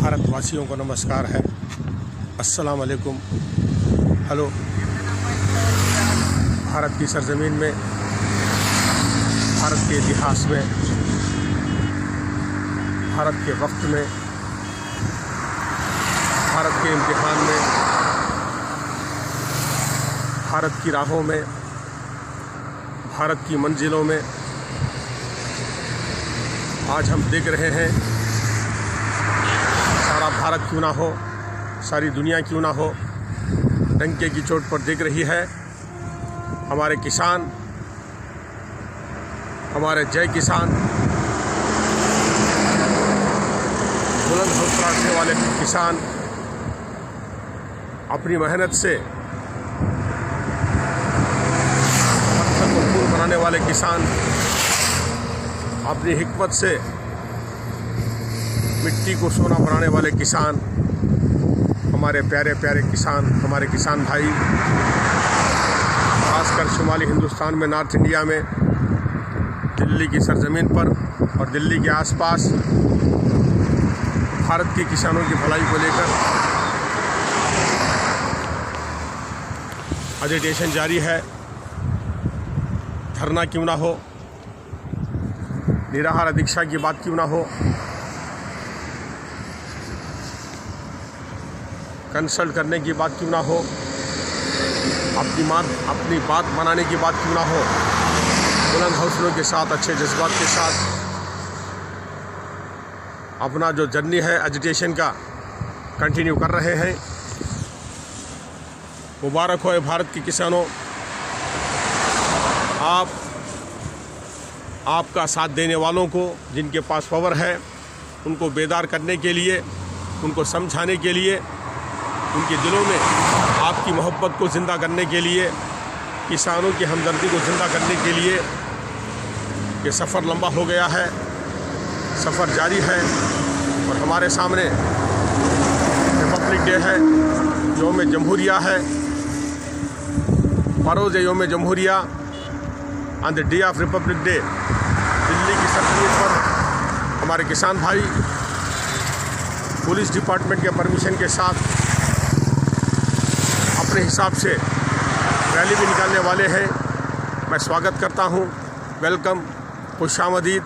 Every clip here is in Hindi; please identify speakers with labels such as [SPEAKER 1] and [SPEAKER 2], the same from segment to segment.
[SPEAKER 1] भारतवासियों को नमस्कार है। अस्सलाम वालेकुम। हेलो। भारत की सरजमीन में, भारत के इतिहास में, भारत के वक्त में, भारत के इम्तिहान में, भारत की राहों में, भारत की मंजिलों में आज हम देख रहे हैं, सारा भारत क्यों ना हो, सारी दुनिया क्यों ना हो, डंके की चोट पर देख रही है हमारे किसान, हमारे जय किसान, बुलंद हौसला रखने वाले किसान, अपनी मेहनत से पत्थर को फूल बनाने वाले किसान, अपनी हिकमत से मिट्टी को सोना बनाने वाले किसान, हमारे प्यारे प्यारे किसान, हमारे किसान भाई, खासकर शुमाली हिंदुस्तान में, नॉर्थ इंडिया में, दिल्ली की सरजमीन पर और दिल्ली के आसपास भारत के किसानों की भलाई को लेकर एजिटेशन जारी है। धरना क्यों ना हो, निराहार दीक्षा की बात क्यों ना हो, कंसल्ट करने की बात क्यों ना हो, अपनी बात बनाने की बात क्यों ना हो, बुलंद हौसलों के साथ, अच्छे जज्बात के साथ अपना जो जर्नी है एजिटेशन का कंटिन्यू कर रहे हैं। मुबारक हो भारत के किसानों, आपका साथ देने वालों को, जिनके पास पावर है, उनको बेदार करने के लिए, उनको समझाने के लिए, उनके दिलों में आपकी मोहब्बत को ज़िंदा करने के लिए, किसानों की हमदर्दी को ज़िंदा करने के लिए ये सफ़र लंबा हो गया है, सफ़र जारी है और हमारे सामने रिपब्लिक डे है, यौम जमहूरिया है, परोज़ यौम जमहूरिया, on the day of republic day Delhi की सरजमीन पर हमारे किसान भाई पुलिस डिपार्टमेंट के परमिशन के साथ अपने हिसाब से रैली भी निकालने वाले हैं। मैं स्वागत करता हूं, वेलकम, खुशामदीद।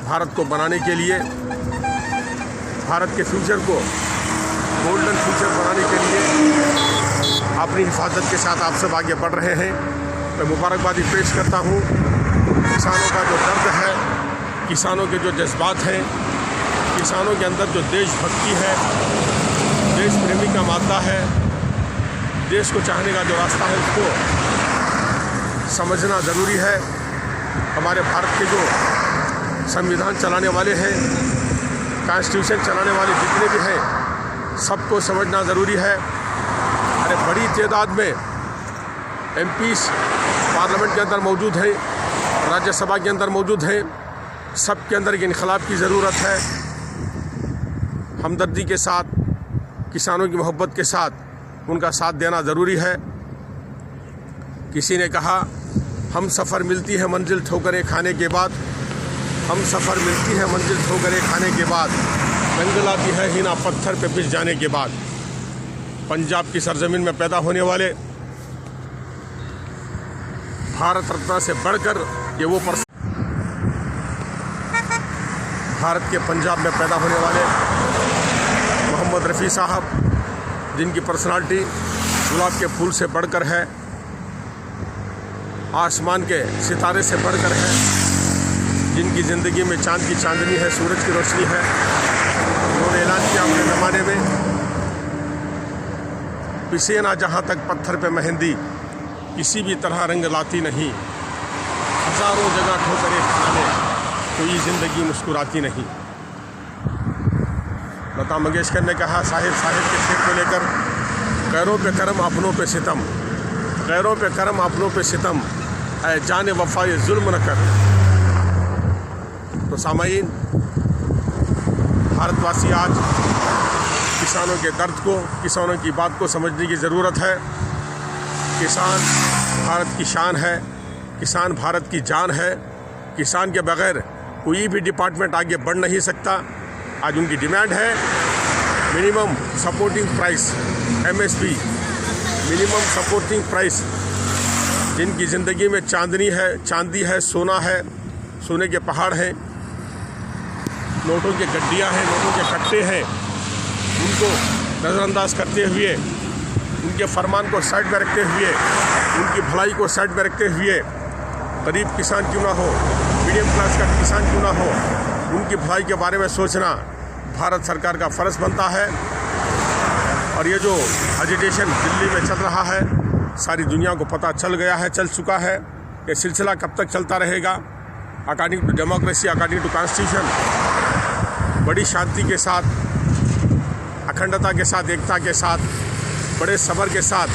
[SPEAKER 1] भारत को बनाने के लिए, भारत के फ्यूचर को गोल्डन फ्यूचर बनाने के लिए अपनी हिफाजत के साथ आप सब आगे बढ़ रहे हैं। मैं मुबारकबादी पेश करता हूँ। किसानों का जो दर्द है, किसानों के जो जज्बात हैं, किसानों के अंदर जो देशभक्ति है, देश प्रेमी का मादा है, देश को चाहने का जो रास्ता है, उसको समझना ज़रूरी है। हमारे भारत के जो संविधान चलाने वाले हैं, कॉन्स्टिट्यूशन चलाने वाले जितने भी हैं, सबको समझना ज़रूरी है। अरे बड़ी तादाद में एमपीज़ पार्लियामेंट के अंदर मौजूद हैं, राज्यसभा के अंदर मौजूद हैं, सब के अंदर एक इनकलाब की ज़रूरत है। हमदर्दी के साथ, किसानों की मोहब्बत के साथ उनका साथ देना ज़रूरी है। किसी ने कहा, हम सफ़र मिलती है मंजिल ठोकरें खाने के बाद, हम सफ़र मिलती है मंजिल ठोकरें खाने के बाद, जंगल आती है हिना पत्थर पे पिस जाने के बाद। पंजाब की सरजमीन में पैदा होने वाले, भारत रत्न से बढ़कर ये वो भारत के पंजाब में पैदा होने वाले मोहम्मद रफ़ी साहब, जिनकी पर्सनालिटी गुलाब के फूल से बढ़कर है, आसमान के सितारे से बढ़कर है, जिनकी ज़िंदगी में चांद की चांदनी है, सूरज की रोशनी है। उन्होंने ऐलान किया अपने ज़माने में, पिसे ना जहाँ तक पत्थर पे मेहंदी, किसी भी तरह रंग लाती नहीं, हज़ारों जगह ठोकरें खाने, कोई ज़िंदगी मुस्कुराती नहीं। लता मंगेशकर ने कहा, साहिब के शेर को लेकर, गैरों पे करम अपनों पे सितम, गैरों पे करम अपनों पे सितम, ऐ जाने वफा ये जुल्म न कर। तो सामाईन, भारतवासी आज किसानों के दर्द को, किसानों की बात को समझने की ज़रूरत है। किसान भारत की शान है, किसान भारत की जान है। किसान के बगैर कोई भी डिपार्टमेंट आगे बढ़ नहीं सकता। आज उनकी डिमांड है minimum supporting price, MSP, minimum supporting price. जिनकी ज़िंदगी में चांदी है, सोना है, सोने के पहाड़ हैं, नोटों के गड्डियाँ हैं, नोटों के कट्टे हैं, उनको नज़रअंदाज करते हुए, उनके फरमान को साइड में रखते हुए, उनकी भलाई को साइड में रखते हुए, गरीब किसान क्यों ना हो, मीडियम क्लास का किसान क्यों ना हो, उनकी भलाई के बारे में सोचना भारत सरकार का फ़र्ज़ बनता है। और ये जो एजिटेशन दिल्ली में चल रहा है, सारी दुनिया को पता चल चुका है। ये सिलसिला कब तक चलता रहेगा? According to democracy, according to constitution, बड़ी शांति के साथ, अखंडता के साथ, एकता के साथ, बड़े सब्र के साथ,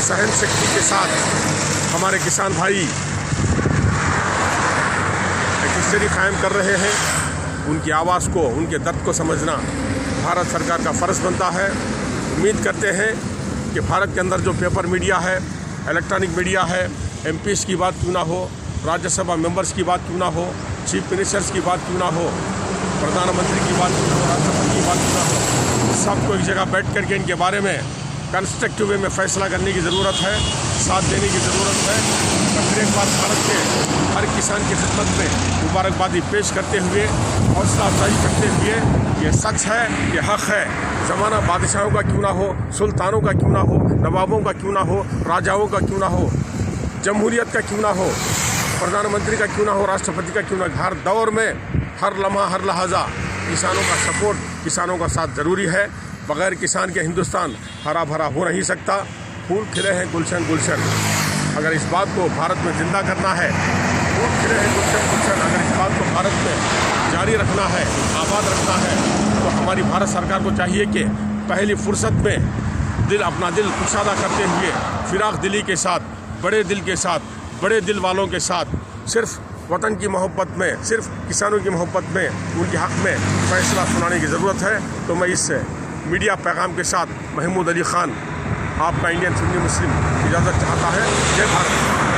[SPEAKER 1] सहन शक्ति के साथ हमारे किसान भाई एक हिस्ट्री कायम कर रहे हैं। उनकी आवाज़ को, उनके दर्द को समझना भारत सरकार का फ़र्ज़ बनता है। उम्मीद करते हैं कि भारत के अंदर जो पेपर मीडिया है, इलेक्ट्रॉनिक मीडिया है, MPs की बात क्यों ना हो, राज्यसभा मेंबर्स की बात क्यों ना हो, चीफ मिनिस्टर्स की बात क्यों ना हो, प्रधानमंत्री की बात क्यों ना हो, राष्ट्रपति की बात क्यों ना हो, सबको एक जगह बैठ करके इनके बारे में कंस्ट्रक्टिव वे में फ़ैसला करने की ज़रूरत है, साथ देने की ज़रूरत है। तो फिर एक बार भारत के हर किसान की खिदमत में मुबारकबादी पेश करते हुए, हौसला अफजाई करते हुए, ये सच है, ये हक़ है। ज़माना बादशाहों का क्यों ना हो, सुल्तानों का क्यों ना हो, नवाबों का क्यों ना हो, राजाओं का क्यों ना हो, जमहूरियत का क्यों ना हो, प्रधानमंत्री का क्यों ना हो, राष्ट्रपति का क्यों ना, हर दौर में, हर लम्हा, हर लहजा किसानों का सपोर्ट, किसानों का साथ ज़रूरी है। बग़ैर किसान के हिंदुस्तान हरा भरा हो नहीं सकता। फूल खिले हैं गुलशन गुलशन, अगर इस बात को भारत में ज़िंदा करना है, फूल खिले हैं गुलशन गुलशन, अगर इस बात को भारत में जारी रखना है, आबाद रखना है, तो हमारी भारत सरकार को चाहिए कि पहली फुर्सत में अपना दिल कुशादा करते हुए, फिराक दिली के साथ, बड़े दिल के साथ, बड़े दिल वालों के साथ, सिर्फ वतन की मोहब्बत में, सिर्फ किसानों की मोहब्बत में, उनके हक़ में फ़ैसला सुनाने की ज़रूरत है। तो मैं इस मीडिया पैगाम के साथ महमूद अली ख़ान, आपका इंडियन सुन्नी मुस्लिम, इजाज़त चाहता है। जय भारत।